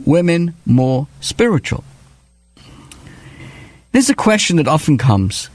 women more spiritual? This is a question that often comes.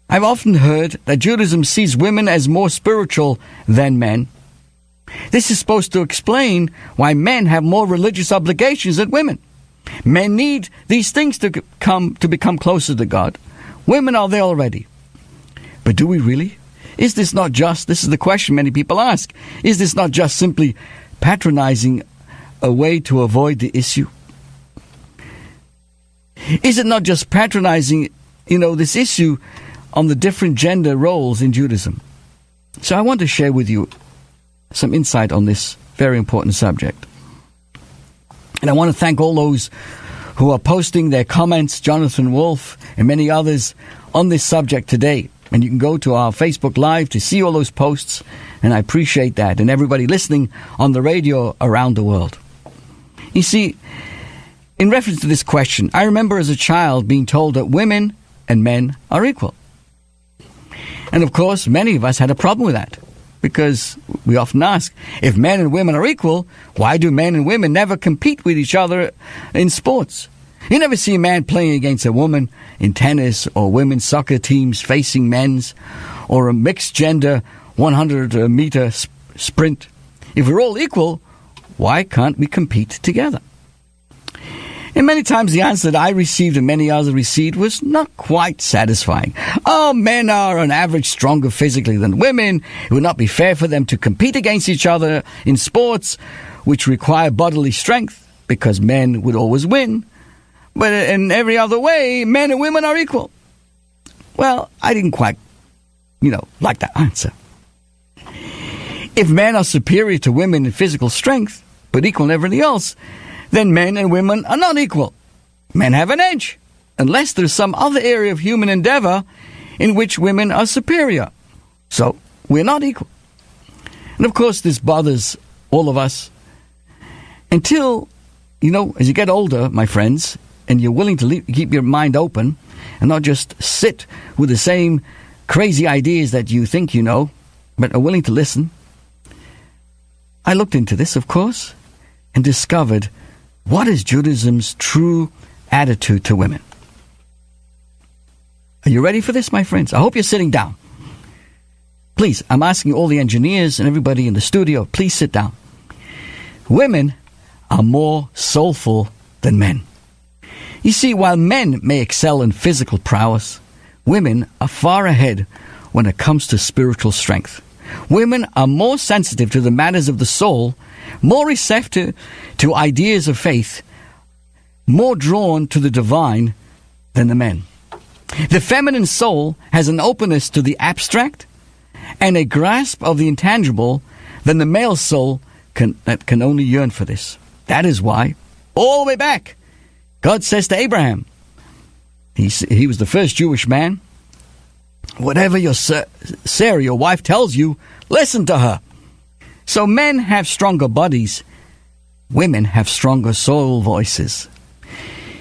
I've often heard that Judaism sees women as more spiritual than men. This is supposed to explain why men have more religious obligations than women. Men need these things to become closer to God. Women are there already. But do we really? Is this not just, this is the question many people ask, is this not just simply patronizing a way to avoid the issue? Is it not just patronizing, this issue on the different gender roles in Judaism? So I want to share with you some insight on this very important subject. And I want to thank all those who are posting their comments, Jonathan Wolf and many others, on this subject today. And you can go to our Facebook Live to see all those posts, and I appreciate that, and everybody listening on the radio around the world. You see, in reference to this question, I remember as a child being told that women and men are equal. And of course, many of us had a problem with that, because we often ask, if men and women are equal, why do men and women never compete with each other in sports? You never see a man playing against a woman in tennis, or women's soccer teams facing men's, or a mixed gender 100-meter sprint. If we're all equal, why can't we compete together? And many times the answer that I received and many others received was not quite satisfying. Oh, men are on average stronger physically than women. It would not be fair for them to compete against each other in sports which require bodily strength, because men would always win. But in every other way, men and women are equal. Well, I didn't quite, like that answer. If men are superior to women in physical strength, but equal in everything else, then men and women are not equal. Men have an edge, unless there's some other area of human endeavor in which women are superior. So, we're not equal. And of course, this bothers all of us until, as you get older, my friends, and you're willing to keep your mind open and not just sit with the same crazy ideas that you think you know, but are willing to listen. I looked into this, of course, and discovered what is Judaism's true attitude to women. Are you ready for this, my friends? I hope you're sitting down. Please, I'm asking all the engineers and everybody in the studio, please sit down. Women are more soulful than men. You see, while men may excel in physical prowess, women are far ahead when it comes to spiritual strength. Women are more sensitive to the matters of the soul, more receptive to ideas of faith, more drawn to the divine than the men. The feminine soul has an openness to the abstract and a grasp of the intangible than the male soul that can only yearn for this. That is why, all the way back, God says to Abraham, he was the first Jewish man, whatever Sarah, your wife, tells you, listen to her. So men have stronger bodies, women have stronger soul voices.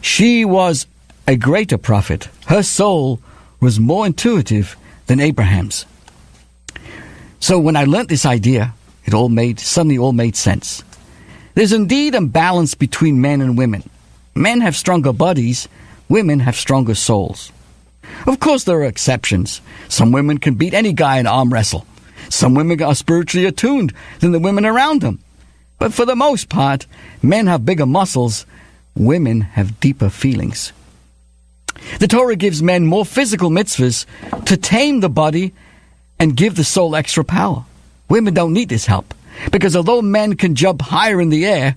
She was a greater prophet. Her soul was more intuitive than Abraham's. So when I learnt this idea, it suddenly all made sense. There's indeed a balance between men and women. Men have stronger bodies, women have stronger souls. Of course there are exceptions. Some women can beat any guy in arm wrestle. Some women are spiritually attuned than the women around them. But for the most part, men have bigger muscles, women have deeper feelings. The Torah gives men more physical mitzvahs to tame the body and give the soul extra power. Women don't need this help, because although men can jump higher in the air,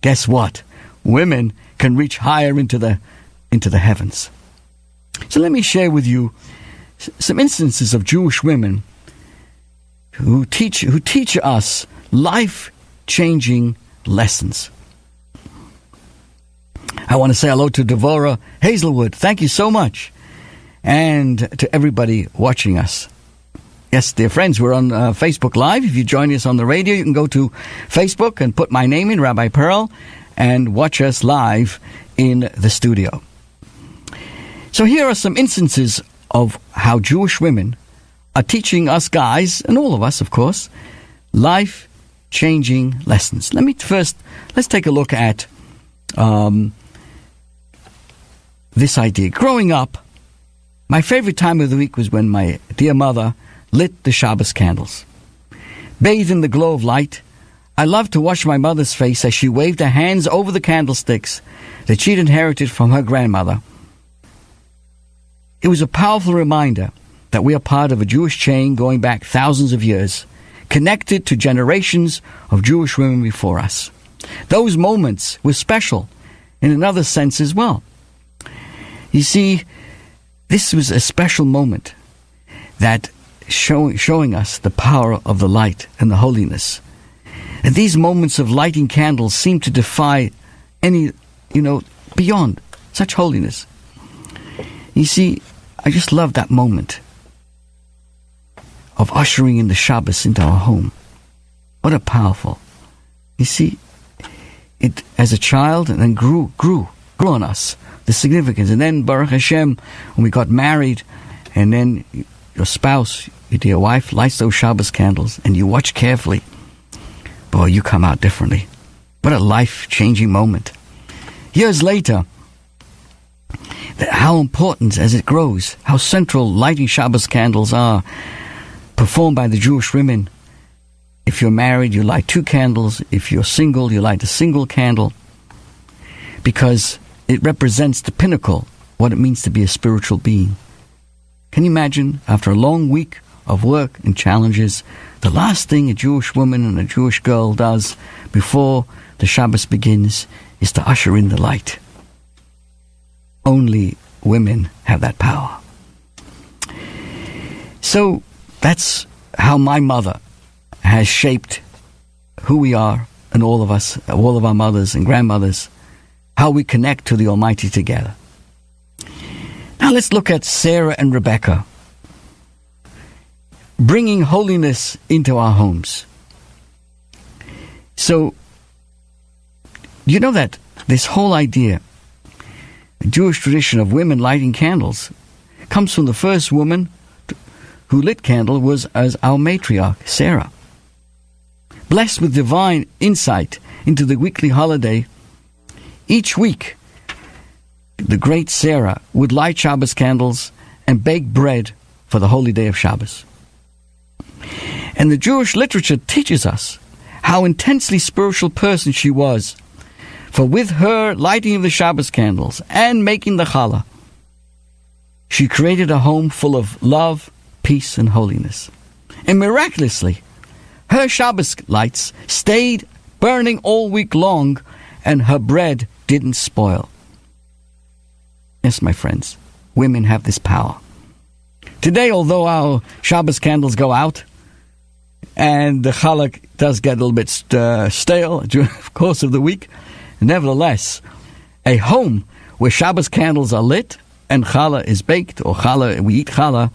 guess what? Women can reach higher into the heavens. So let me share with you some instances of Jewish women who teach us life-changing lessons. I want to say hello to Devorah Hazelwood. Thank you so much. And to everybody watching us. Yes, dear friends, we're on Facebook Live. If you join us on the radio, you can go to Facebook and put my name in, Rabbi Pearl, and watch us live in the studio. So here are some instances of how Jewish women are teaching us guys, and all of us, of course, life life-changing lessons. Let's take a look at this idea. Growing up, my favorite time of the week was when my dear mother lit the Shabbos candles. Bathed in the glow of light, I loved to watch my mother's face as she waved her hands over the candlesticks that she'd inherited from her grandmother. It was a powerful reminder that we are part of a Jewish chain going back thousands of years, connected to generations of Jewish women before us. Those moments were special in another sense as well. You see, this was a special moment that showing us the power of the light and the holiness. And these moments of lighting candles seem to defy any, beyond such holiness. You see, I just love that moment of ushering in the Shabbos into our home. What a powerful. You see, it as a child and then grew on us, the significance. And then, Baruch Hashem, when we got married, and then your spouse, your dear wife, lights those Shabbos candles, and you watch carefully, boy, you come out differently. What a life-changing moment. Years later, how important as it grows, how central lighting Shabbos candles are, performed by the Jewish women. If you're married, you light 2 candles. If you're single, you light a single candle. Because it represents the pinnacle, what it means to be a spiritual being. Can you imagine, after a long week of work and challenges, the last thing a Jewish woman and a Jewish girl does before the Shabbos begins is to usher in the light. Only women have that power. So that's how my mother has shaped who we are, and all of us, all of our mothers and grandmothers, how we connect to the Almighty together. Now let's look at Sarah and Rebecca, bringing holiness into our homes. So, you know that this whole idea, the Jewish tradition of women lighting candles, comes from the first woman who lit candle was as our matriarch, Sarah. Blessed with divine insight into the weekly holiday, each week, the great Sarah would light Shabbos candles and bake bread for the holy day of Shabbos. And the Jewish literature teaches us how intensely spiritual person she was, for with her lighting of the Shabbos candles and making the challah, she created a home full of love, peace, and holiness. And miraculously, her Shabbos lights stayed burning all week long, and her bread didn't spoil. Yes, my friends, women have this power. Today, although our Shabbos candles go out, and the challah does get a little bit stale during the course of the week, nevertheless, a home where Shabbos candles are lit and challah is baked, or we eat challah,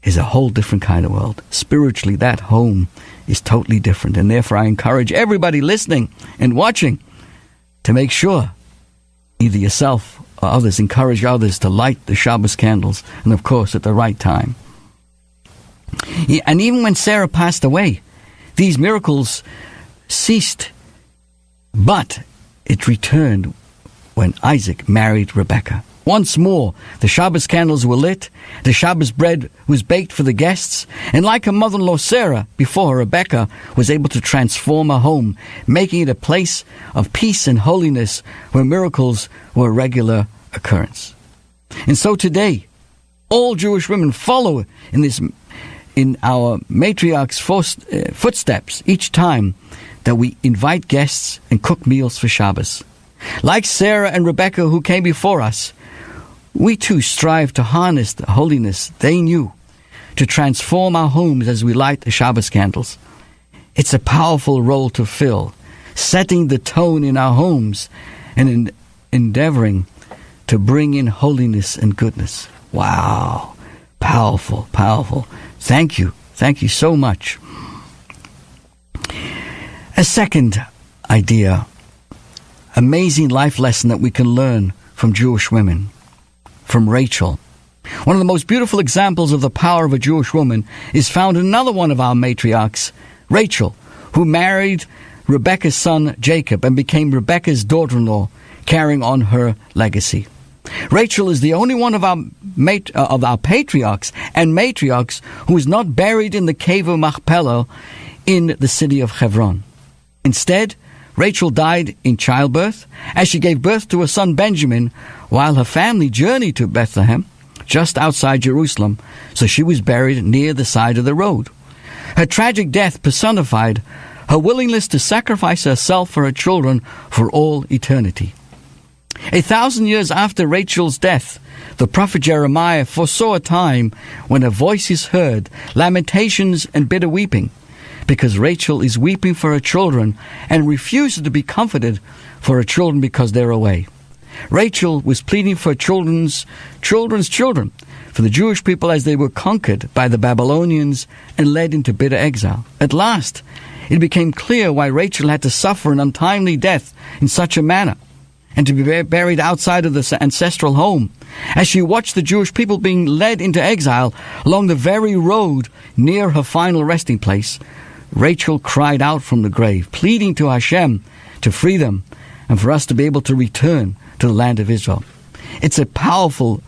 is a whole different kind of world. Spiritually, that home is totally different. And therefore, I encourage everybody listening and watching to make sure, either yourself or others, encourage others to light the Shabbos candles, and of course, at the right time. And even when Sarah passed away, these miracles ceased, but it returned when Isaac married Rebekah. Once more, the Shabbos candles were lit, the Shabbos bread was baked for the guests, and like her mother-in-law Sarah, before her, Rebekah was able to transform her home, making it a place of peace and holiness where miracles were a regular occurrence. And so today, all Jewish women follow in our matriarch's footsteps each time that we invite guests and cook meals for Shabbos. Like Sarah and Rebekah who came before us, we too strive to harness the holiness they knew, to transform our homes as we light the Shabbos candles. It's a powerful role to fill, setting the tone in our homes and endeavoring to bring in holiness and goodness. Wow. Powerful, powerful. Thank you. Thank you so much. A second idea, amazing life lesson that we can learn from Jewish women, from Rachel. One of the most beautiful examples of the power of a Jewish woman is found in another one of our matriarchs, Rachel, who married Rebekah's son Jacob and became Rebekah's daughter-in-law, carrying on her legacy. Rachel is the only one of our patriarchs and matriarchs who is not buried in the cave of Machpelah in the city of Hebron. Instead, Rachel died in childbirth as she gave birth to a son Benjamin while her family journeyed to Bethlehem, just outside Jerusalem, so she was buried near the side of the road. Her tragic death personified her willingness to sacrifice herself for her children for all eternity. 1,000 years after Rachel's death, the prophet Jeremiah foresaw a time when a voice is heard, lamentations and bitter weeping, because Rachel is weeping for her children and refuses to be comforted for her children because they're away. Rachel was pleading for children's children, for the Jewish people as they were conquered by the Babylonians and led into bitter exile. At last, it became clear why Rachel had to suffer an untimely death in such a manner, and to be buried outside of the ancestral home, as she watched the Jewish people being led into exile along the very road near her final resting place. Rachel cried out from the grave, pleading to Hashem to free them and for us to be able to return to the land of Israel. It's a powerful,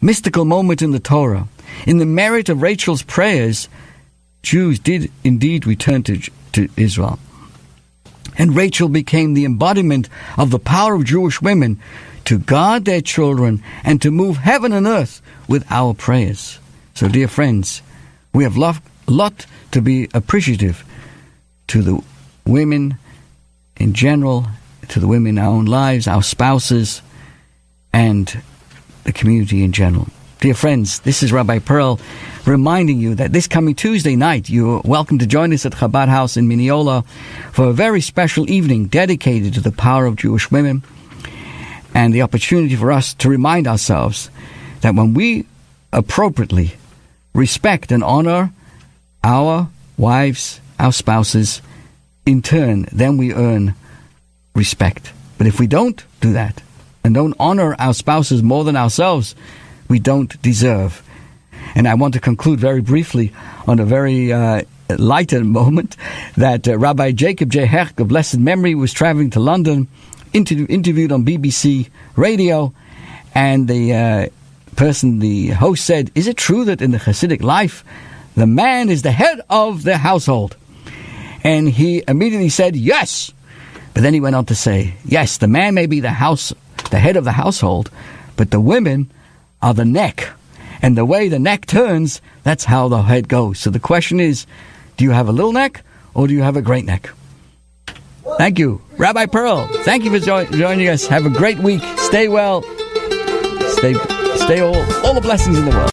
mystical moment in the Torah. In the merit of Rachel's prayers, Jews did indeed return to Israel. And Rachel became the embodiment of the power of Jewish women to guard their children and to move heaven and earth with our prayers. So, dear friends, we have a lot to be appreciative to the women in general, to the women in our own lives, our spouses, and the community in general. Dear friends, this is Rabbi Pearl reminding you that this coming Tuesday night, you're welcome to join us at Chabad House in Mineola for a very special evening dedicated to the power of Jewish women and the opportunity for us to remind ourselves that when we appropriately respect and honor our wives, our spouses, in turn, then we earn respect. But if we don't do that and don't honor our spouses more than ourselves, we don't deserve. And I want to conclude very briefly on a very lighter moment that Rabbi Jacob J. Herk of blessed memory was traveling to London, interviewed on BBC radio, and the host said, "Is it true that in the Hasidic life, the man is the head of the household?" And he immediately said, "Yes." But then he went on to say, "Yes, the man may be the head of the household, but the women are the neck. And the way the neck turns, that's how the head goes." So the question is, do you have a little neck or do you have a great neck? Thank you. Rabbi Pearl, thank you for joining us. Have a great week. Stay well. Stay all the blessings in the world.